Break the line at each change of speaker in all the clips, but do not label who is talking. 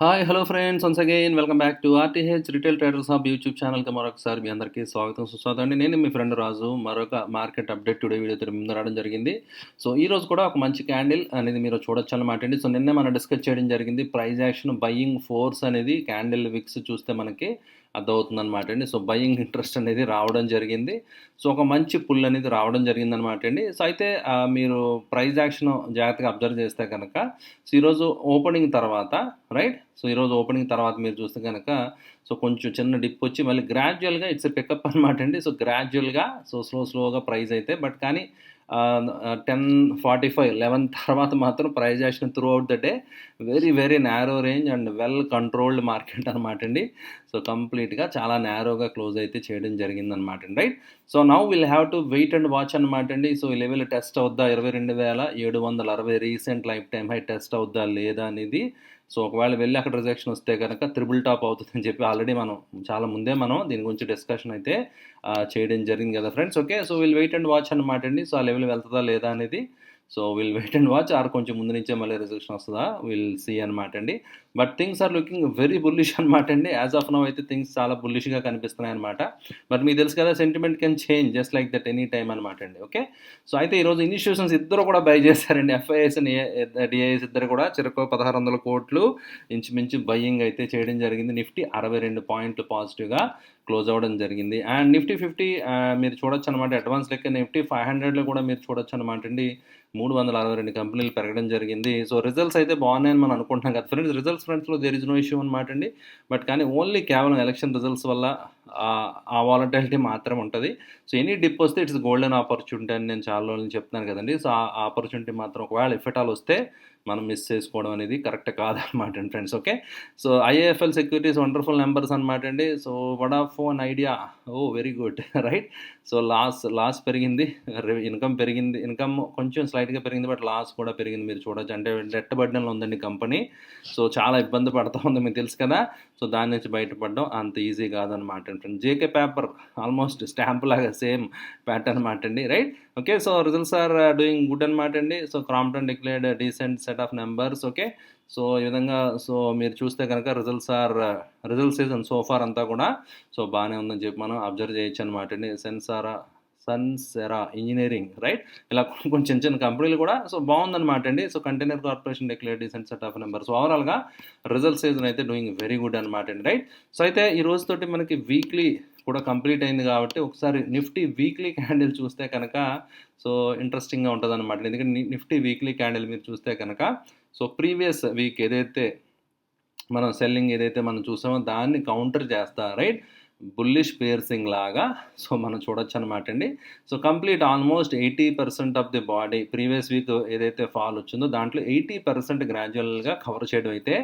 Hi hello friends once again welcome back to RTH retail traders hub YouTube ఛానల్కి మరొకసారి మీ అందరికీ స్వాగతం అండి. నేను మీ ఫ్రెండ్ రాజు మరొక మార్కెట్ అప్డేట్ టుడే వీడియోతో ముందు రావడం జరిగింది. సో ఈ రోజు కూడా ఒక మంచి క్యాండిల్ అనేది మీరు చూడొచ్చు అనమాట అండి. సో నిన్నే మనం డిస్కస్ చేయడం జరిగింది. ప్రైస్ యాక్షన్ బయింగ్ ఫోర్స్ అనేది క్యాండిల్ విక్స్ చూస్తే మనకి అర్థమవుతుందన్నమాట అండి. సో బయింగ్ ఇంట్రెస్ట్ అనేది రావడం జరిగింది. సో ఒక మంచి పుల్ అనేది రావడం జరిగిందనమాట అండి. సో అయితే మీరు ప్రైస్ యాక్షన్ జాగ్రత్తగా అబ్జర్వ్ చేస్తే కనుక సో ఈరోజు ఓపెనింగ్ తర్వాత రైట్. సో ఈరోజు ఓపెనింగ్ తర్వాత మీరు చూస్తే కనుక సో కొంచెం చిన్న డిప్ వచ్చి మళ్ళీ గ్రాడ్యువల్గా ఇట్స్ ఎ పికప్ అనమాట అండి. సో గ్రాడ్యువల్గా సో స్లోగా ప్రైస్ అయితే బట్ కానీ 10:45 11 తర్వాత మాత్రం price action through out the day very narrow range and well controlled market అనమాట అండి. సో కంప్లీట్గా చాలా నేరోగా క్లోజ్ అయితే చేయడం జరిగిందనమాట అండి right. So now will have to wait and watch అనమాట అండి. సో ఈ లెవెల్ టెస్ట్ అవుద్దా 22,760 recent lifetime high test అవుద్దా లేదా అనేది. సో ఒకవేళ వెళ్ళి అక్కడ రిజెక్షన్ వస్తే కనుక త్రిబుల్ టాప్ అవుతుందని చెప్పి ఆల్రెడీ మనం చాలా ముందే దీని గురించి డిస్కషన్ అయితే చేయడం జరిగింది కదా friends. Okay, so will wait and watch అనమాట అండి. సో ఆ లెవెల్ వెళ్తుందా లేదా అనేది. So will wait and watch or కొంచెం ముందు నుంచే మళ్ళీ రిజెక్షన్ వస్తుందా విల్ సీ అనమాట అండి. But things are looking very bullish అనమాట అండి. యాజ్ ఆఫ్ నౌ అయితే థింగ్స్ చాలా బుల్లిష్గా కనిపిస్తున్నాయి అనమాట. బట్ మీకు తెలుసు కదా sentiment can change just like that any time అనమాట అండి. ఓకే, సో అయితే ఈరోజు ఇన్స్టిట్యూషన్స్ ఇద్దరు కూడా బై చేశారండి. ఎఫ్ఐఎస్ అండ్ డిఐఎస్ ఇద్దరు కూడా చెరకు 1,600 కోట్లు ఇంచుమించు బయ్యింగ్ అయితే చేయడం జరిగింది. నిఫ్టీ 62 పాయింట్లు పాజిటివ్గా క్లోజ్ అవ్వడం జరిగింది. అండ్ నిఫ్టీ 50 మీరు చూడొచ్చు అనమాట. అడ్వాన్స్ లెక్క నిఫ్టీ 500లో కూడా మీరు చూడొచ్చు అనమాట అండి. 362 కంపెనీలు పెరగడం జరిగింది. సో రిజల్ట్స్ అయితే బాగున్నాయని మనం అనుకుంటున్నాం కదా ఫ్రెండ్స్. రిజల్ట్స్ ఫ్రెండ్స్లో దేర్ ఇస్ నో ఇష్యూ అనమాట అండి. బట్ కానీ ఓన్లీ కేవలం ఎలక్షన్ రిజల్ట్స్ వల్ల ఆ వాలటాలిటీ మాత్రం ఉంటుంది. సో ఎనీ డిప్ వస్తే ఇట్స్ గోల్డెన్ ఆపర్చునిటీ అని నేను చాలా రోజులు చెప్తున్నాను కదండి. సో ఆ ఆపర్చునిటీ మాత్రం ఒకవేళ ఇఫెటాల్ వస్తే మనం మిస్ చేసుకోవడం అనేది కరెక్ట్ కాదనమాట అండి friends. Okay, so IIFL securities wonderful numbers అనమాట అండి. So Vodafone Idea very good right. So loss పెరిగింది, ఇన్కమ్ పెరిగింది, ఇన్కమ్ కొంచెం స్లైట్గా పెరిగింది బట్ లాస్ కూడా పెరిగింది. మీరు చూడొచ్చు అంటే డెట్ బర్డెన్లో ఉందండి కంపెనీ. సో చాలా ఇబ్బంది పడుతూ ఉంది, మీకు తెలుసు కదా. సో దాని నుంచి బయటపడడం అంత ఈజీ కాదనమాట friend. JK paper almost stamp లాగా సేమ్ ప్యాటర్న్ అనమాట అండి right. Okay, so results are doing good అనమాట అండి. So Crompton declared decent set of numbers. Okay, so ఈ విధంగా సో మీరు చూస్తే కనుక రిజల్ట్స్ సీజన్ సోఫార్ అంతా కూడా సో బాగానే ఉందని చెప్పి మనం అబ్జర్వ్ చేయొచ్చు అనమాట అండి. సన్సెరా ఇంజనీరింగ్ రైట్, ఇలా కొంచెం చిన్న కంపెనీలు కూడా సో బాగుందన్నమాట అండి. So container corporation declare decent set of numbers. ఓవరాల్గా రిజల్ట్ సీజన్ అయితే డూయింగ్ వెరీ గుడ్ అనమాట అండి రైట్. సో అయితే ఈ రోజుతోటి మనకి వీక్లీ కూడా కంప్లీట్ అయింది కాబట్టి ఒకసారి నిఫ్టీ వీక్లీ క్యాండిల్ చూస్తే కనుక సో ఇంట్రెస్టింగ్గా ఉంటుంది అనమాట. ఎందుకంటే నిఫ్టీ వీక్లీ క్యాండిల్ మీరు చూస్తే కనుక సో ప్రీవియస్ వీక్ ఏదైతే మనం సెల్లింగ్ ఏదైతే మనం చూసామో దాన్ని కౌంటర్ చేస్తా రైట్, బుల్లిష్ పేర్సింగ్ లాగా సో మనం చూడొచ్చు అనమాట అండి. So complete almost 80% of the body previous week ఏదైతే ఫాల్ వచ్చిందో దాంట్లో 80% గ్రాడ్యువల్గా కవర్ చేయడం అయితే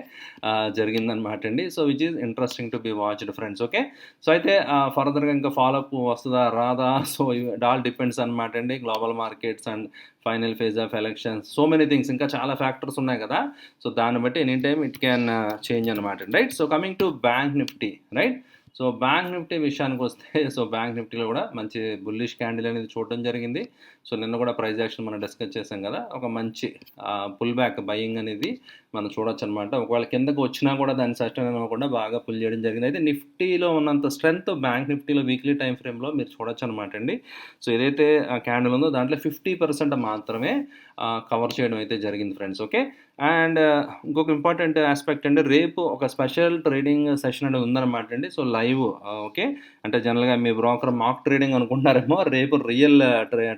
జరిగిందనమాట అండి. So which is interesting to be watched friends. Okay, so అయితే ఫర్దర్గా ఇంకా ఫాలోఅప్ వస్తుందా రాదా, సో ఇట్ ఆల్ డిపెండ్స్ అనమాట అండి. Global markets and final phase of elections, so many things, ఇంకా చాలా ఫ్యాక్టర్స్ ఉన్నాయి కదా. సో దాన్ని బట్టి any time it can change అనమాట right. So coming to Bank Nifty right. So Bank Nifty విషయానికి వస్తే సో బ్యాంక్ నిఫ్టీలో కూడా మంచి బుల్లిష్ క్యాండిల్ అనేది చూడడం జరిగింది. సో నిన్న కూడా ప్రైస్ యాక్షన్ మనం డిస్కస్ చేసాం కదా, ఒక మంచి పుల్ బ్యాక్ బయింగ్ అనేది మనం చూడొచ్చు అనమాట. ఒకవేళ కిందకు వచ్చినా కూడా దాన్ని సస్టైన్ అవ్వకుండా బాగా పుల్ చేయడం జరిగింది. అయితే నిఫ్టీలో ఉన్నంత స్ట్రెంత్ బ్యాంక్ నిఫ్టీలో వీక్లీ టైం ఫ్రేమ్లో మీరు చూడొచ్చు అనమాట అండి. సో ఏదైతే క్యాండిల్ ఉందో దాంట్లో 50% మాత్రమే కవర్ చేయడం అయితే జరిగింది ఫ్రెండ్స్. ఓకే, అండ్ ఇంకొక ఇంపార్టెంట్ ఆస్పెక్ట్ అండి, రేపు ఒక స్పెషల్ ట్రేడింగ్ సెషన్ అనేది ఉందన్నమాట అండి. సో లైవ్ ఓకే, అంటే జనరల్గా మీ బ్రోకర్ మాక్ ట్రేడింగ్ అనుకుంటారేమో, రేపు రియల్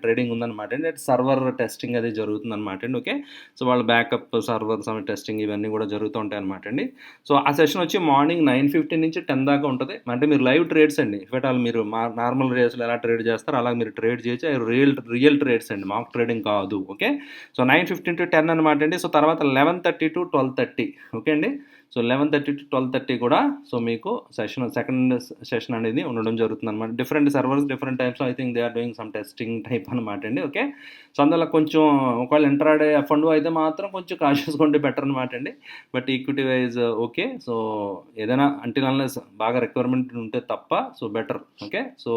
ట్రేడింగ్ ఉందన్నమాట అండి. సర్వర్ టెస్టింగ్ అది జరుగుతుంది అనమాట అండి. ఓకే, సో వాళ్ళ బ్యాకప్ సర్వర్ టెస్టింగ్ ఇవన్నీ కూడా జరుగుతూ ఉంటాయి అనమాట అండి. సో ఆ సెషన్ వచ్చి మార్నింగ్ 9:15 నుంచి 10 దాకా ఉంటుంది. అంటే మీరు లైవ్ ట్రేడ్స్ అండి, ఇఫెటాల్ మీరు నార్మల్ రేస్లో ఎలా ట్రేడ్ చేస్తారో అలా మీరు ట్రేడ్ చేయొచ్చు. రియల్ ట్రేడ్స్ అండి, మాక్ ట్రేడింగ్ కాదు. ఓకే, సో 9:15 to 10 అనమాట అండి. సో తర్వాత 11:30 to 12:30 ఓకే అండి. సో 11:30 to 12:30 కూడా సో మీకు సెకండ్ సెషన్ అనేది ఉండడం జరుగుతుంది అనమాట. Different servers different types, I think they are doing some testing type అనమాట అండి. ఓకే, సో అందులో కొంచెం ఒకవేళ ఇంట్రాడే ఎఫ్&ఓ అయితే మాత్రం కొంచెం కాషియస్గా ఉంటే బెటర్ అనమాట అండి. But equity wise okay, so ఏదైనా అంటిల్ అన్లెస్ బాగా రిక్వైర్మెంట్ ఉంటే తప్ప సో బెటర్. ఓకే, సో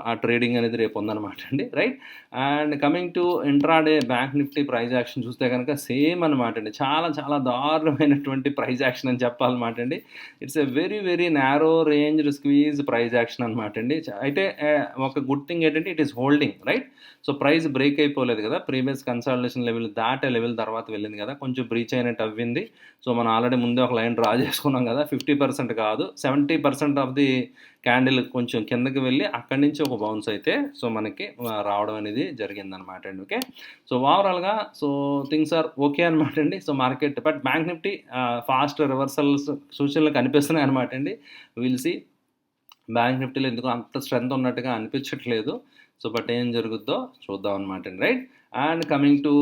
ఆ ట్రేడింగ్ అనేది రేపు ఉందన్నమాట అండి, right. And coming to intraday bank Nifty price action చూస్తే కనుక సేమ్ అనమాట అండి, చాలా చాలా దారుణమైనటువంటి ప్రైస్ యాక్షన్ అని చెప్పాలన్నమాట అండి. It's a very very narrow range squeeze price action అనమాట అండి. అయితే ఒక గుడ్ థింగ్ ఏంటంటే it is holding, right. So price break అయిపోలేదు కదా, ప్రీవియస్ కన్సాలిడేషన్ లెవెల్ దాటే లెవెల్ తర్వాత వెళ్ళింది కదా, కొంచెం బ్రీచ్ అయినట్టు అవ్వింది. సో మనం ఆల్రెడీ ముందే ఒక లైన్ డ్రా చేసుకున్నాం కదా, 50% కాదు 70% ఆఫ్ ది క్యాండిల్ కొంచెం కిందకి వెళ్ళి అక్కడి నుంచి ఒక బౌన్స్ అయితే సో మనకి రావడం అనేది జరిగిందనమాట అండి. ఓకే, సో ఓవరాల్గా సో థింగ్స్ ఆర్ ఓకే అనమాట అండి. So market but bank Nifty fast reversals సూచనలు కనిపిస్తున్నాయి అనమాట అండి. విల్ సి బ్యాంక్ నిఫ్టీలో ఎందుకు అంత స్ట్రెంత్ ఉన్నట్టుగా అనిపించట్లేదు. సో బట్ ఏం జరుగుద్దో చూద్దాం అనమాట అండి, right. And coming to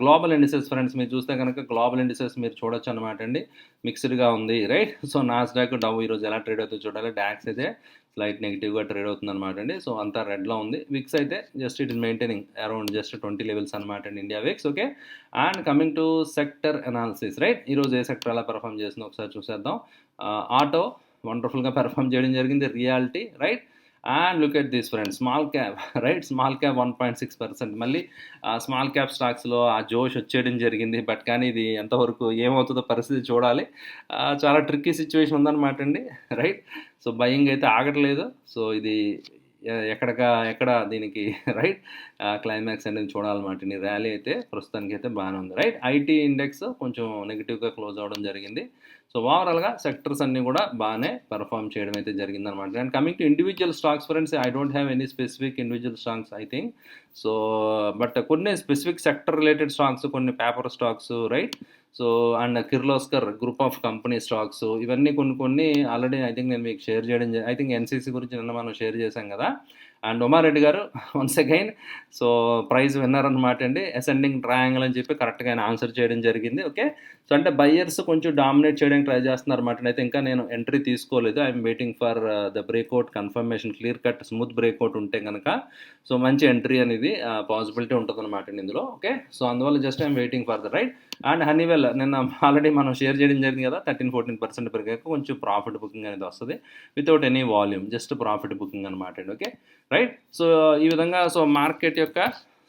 global indices friends, మీరు చూస్తే కనుక గ్లోబల్ ఇండిసెస్ మీరు చూడొచ్చు అనమాట అండి, మిక్స్డ్గా ఉంది, రైట్. సో నాస్డాక్ డవ్ ఈరోజు ఎలా ట్రేడ్ అవుతుందో చూడాలి. డాక్స్ అయితే స్లైట్ నెగిటివ్గా ట్రేడ్ అవుతుంది అనమాట అండి. సో అంతా రెడ్లో ఉంది. విక్స్ అయితే just it is maintaining around just 20 levels అనమాట అండి, India VIX. Okay, and coming to sector analysis, right. ఈరోజు ఏ సెక్టర్ ఎలా పెర్ఫామ్ చేస్తుందో ఒకసారి చూసేద్దాం. ఆటో వండర్ఫుల్గా పెర్ఫామ్ చేయడం జరిగింది, reality, right. And look at this friends, small cap, right. Small cap 1.6%. మళ్ళీ స్మాల్ క్యాప్ స్టాక్స్లో ఆ జోష్ వచ్చేయడం జరిగింది. బట్ కానీ ఇది ఎంతవరకు ఏమవుతుందో పరిస్థితి చూడాలి. చాలా ట్రిక్కీ సిచ్యువేషన్ ఉందన్నమాట అండి, రైట్. సో బయింగ్ అయితే ఆగట్లేదు. సో ఇది ఎక్కడ దీనికి రైట్ క్లైమాక్స్ అనేది చూడాలన్నమాట. నీ ర్యాలీ అయితే ప్రస్తుతానికి అయితే బాగానే ఉంది, రైట్. ఐటీ ఇండెక్స్ కొంచెం నెగిటివ్గా క్లోజ్ అవ్వడం జరిగింది. సో ఓవరాల్గా సెక్టర్స్ అన్నీ కూడా బాగానే పెర్ఫామ్ చేయడం అయితే జరిగిందనమాట. And coming to individual stocks friends, I don't have any specific individual stocks I think. So but కొన్ని స్పెసిఫిక్ సెక్టర్ రిలేటెడ్ స్టాక్స్, కొన్ని paper stocks, right. So and Kirloskar group of company stocks, ఇవన్నీ కొన్ని already I think నేను మీకు share చేయడం, I think NCC గురించి నిన్న మనం షేర్ చేశాం కదా. అండ్ ఉమారెడ్డి గారు once again so prize winner అనమాట అండి, అసెండింగ్ ట్రయాంగిల్ అని చెప్పి కరెక్ట్గా ఆయన ఆన్సర్ చేయడం జరిగింది. ఓకే, సో అంటే బయ్యర్స్ కొంచెం డామినేట్ చేయడానికి ట్రై చేస్తున్నారు అనమాట. అయితే ఇంకా నేను ఎంట్రీ తీసుకోలేదు. I'm waiting for the breakout confirmation, clear cut smooth breakout ఉంటే కనుక సో మంచి ఎంట్రీ అనేది పాసిబిలిటీ ఉంటుంది అనమాట ఇందులో. ఓకే, సో అందువల్ల just I'm waiting for the right. And Honeywell నిన్న ఆల్రెడీ మనం షేర్ చేయడం జరిగింది కదా, 13-14% పెరిగాక కొంచెం ప్రాఫిట్ బుకింగ్ అనేది వస్తుంది without any volume, just profit booking అనమాట అండి. Okay, right. సో ఈ విధంగా సో మార్కెట్ యొక్క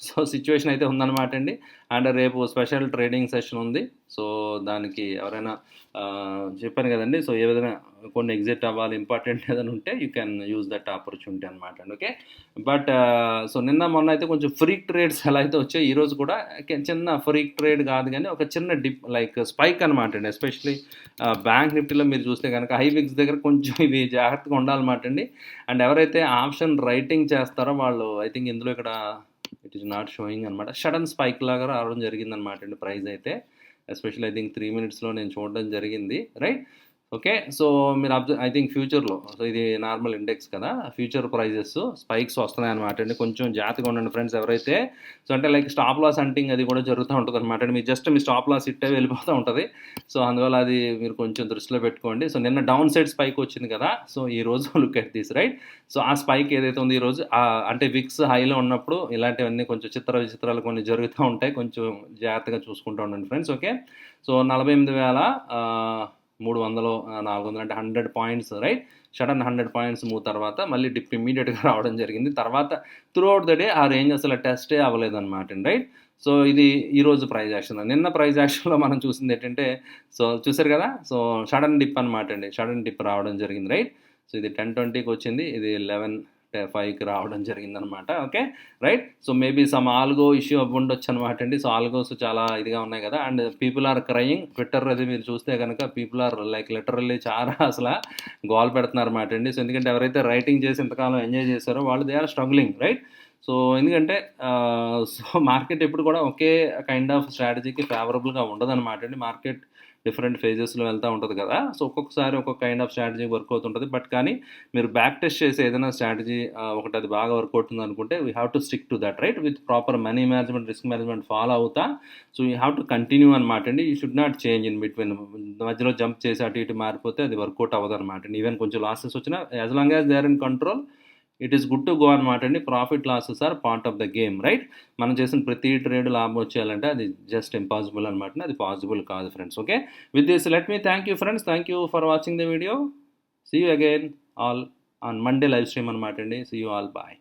సో సిచ్యువేషన్ అయితే ఉందన్నమాట అండి. అండ్ రేపు స్పెషల్ ట్రేడింగ్ సెషన్ ఉంది. సో దానికి ఎవరైనా చెప్పాను కదండి, సో ఏ విధంగా కొన్ని ఎగ్జిట్ అవ్వాలి, ఇంపార్టెంట్ ఏదైనా ఉంటే you can use that opportunity అనమాట అండి. ఓకే, బట్ సో నిన్న మొన్న అయితే కొంచెం ఫ్రీక్ ట్రేడ్స్ ఎలా అయితే వచ్చాయి, ఈరోజు కూడా చిన్న ఫ్రీక్ ట్రేడ్ కాదు కానీ ఒక చిన్న డిప్ లైక్ స్పైక్ అనమాట అండి. ఎస్పెషలీ బ్యాంక్ నిఫ్టీలో మీరు చూస్తే కనుక హై విక్స్ దగ్గర కొంచెం ఇవి జాగ్రత్తగా ఉండాలన్నమాట అండి. అండ్ ఎవరైతే ఆప్షన్ రైటింగ్ చేస్తారో వాళ్ళు ఐ థింక్ ఇందులో ఇక్కడ ఇట్ ఈస్ నాట్ షోయింగ్ అనమాట, సడన్ స్పైక్ లాగా రావడం జరిగిందనమాట అండి ప్రైస్ అయితే. ఎస్పెషల్లీ ఐ థింక్ 3 మినిట్స్లో నేను చూడడం జరిగింది, రైట్. ఓకే, సో మీరు ఐ థింక్ ఫ్యూచర్లో, సో ఇది నార్మల్ ఇండెక్స్ కదా, ఫ్యూచర్ ప్రైజెస్ స్పైక్స్ వస్తున్నాయి అనమాట అండి. కొంచెం జాగ్రత్తగా ఉండండి ఫ్రెండ్స్ ఎవరైతే. సో అంటే లైక్ స్టాప్ లాస్ అంటింగ్ అది కూడా జరుగుతూ ఉంటుంది అనమాట అండి. మీరు జస్ట్ మీ స్టాప్ లాస్ ఇట్టే వెళ్ళిపోతూ ఉంటుంది. సో అందువల్ల అది మీరు కొంచెం దృష్టిలో పెట్టుకోండి. సో నిన్న డౌన్ సైడ్ స్పైక్ వచ్చింది కదా, సో ఈ రోజు look at this, right. So ఆ స్పైక్ ఏదైతే ఉంది ఈరోజు అంటే విక్స్ హైలో ఉన్నప్పుడు ఇలాంటివన్నీ కొంచెం విచిత్రాలు కొన్ని జరుగుతూ ఉంటాయి, కొంచెం జాగ్రత్తగా చూసుకుంటూ ఉండండి ఫ్రెండ్స్. ఓకే, సో 48,300-400 అంటే 100 points, right. Sudden 100 points move తర్వాత మళ్ళీ డిప్ ఇమీడియట్గా రావడం జరిగింది. తర్వాత త్రూ అవుట్ ద డే ఆ రేంజ్ అసలు టెస్టే అవ్వలేదన్నమాట అండి, రైట్. సో ఇది ఈరోజు ప్రైజ్ యాక్షన్. నిన్న ప్రైజ్ యాక్షన్లో మనం చూసింది ఏంటంటే సో చూసారు కదా, సో సడన్ డిప్ అనమాట అండి, సడన్ డిప్ రావడం జరిగింది, రైట్. సో ఇది 10:20కి వచ్చింది, ఇది 11:05కి రావడం జరిగిందనమాట. Okay, right. So maybe some algo issue ఉండొచ్చు అనమాట అండి. సో ఆల్గోస్ చాలా ఇదిగా ఉన్నాయి కదా, and people are crying. Twitter అది మీరు చూస్తే కనుక పీపుల్ ఆర్ లైక్ లిటరల్లీ చాలా అసలు గోల్ పెడుతున్నారు అనమాట అండి. సో ఎందుకంటే ఎవరైతే రైటింగ్ చేసి ఇంతకాలం ఎంజాయ్ చేశారో వాళ్ళు they are struggling, right. So ఎందుకంటే సో మార్కెట్ ఎప్పుడు కూడా ఒకే కైండ్ ఆఫ్ స్ట్రాటజీకి ఫేవరబుల్గా ఉండదన్నమాట అండి. మార్కెట్ డిఫరెంట్ ఫేజెస్లో వెళ్తూ ఉంటుంది కదా, సో ఒక్కొక్కసారి ఒక్కొక్క కైండ్ ఆఫ్ స్ట్రాటజీ వర్క్ అవుతుంటుంది. బట్ కానీ మీరు బ్యాక్ టెస్ట్ చేసే ఏదైనా స్ట్రాటజీ ఒకటి అది బాగా వర్క్ అవుతుంది అనుకుంటే we have to stick to that, right. With proper money management, risk management follow అవుతా. So you have to continue అనమాట అండి. You should not change in between. మధ్యలో జంప్ చేసి అటు ఇటు మారిపోతే అది వర్కౌట్ అవ్వదు అనమాట అండి. ఈవెన్ కొంచెం లాసెస్ వచ్చినా as long as they are in control it is good to go అనమాట అండి. Profit losses are part of the game, right. మనం చేసిన ప్రతి ట్రేడ్ లాభం వచ్చేయాలంటే అది జస్ట్ ఇంపాసిబుల్ అనమాట, అది పాసిబుల్ కాదు friends. Okay, with this let me thank you friends, thank you for watching the video. See you again all. On Monday live stream అనమాట అండి. See you all bye.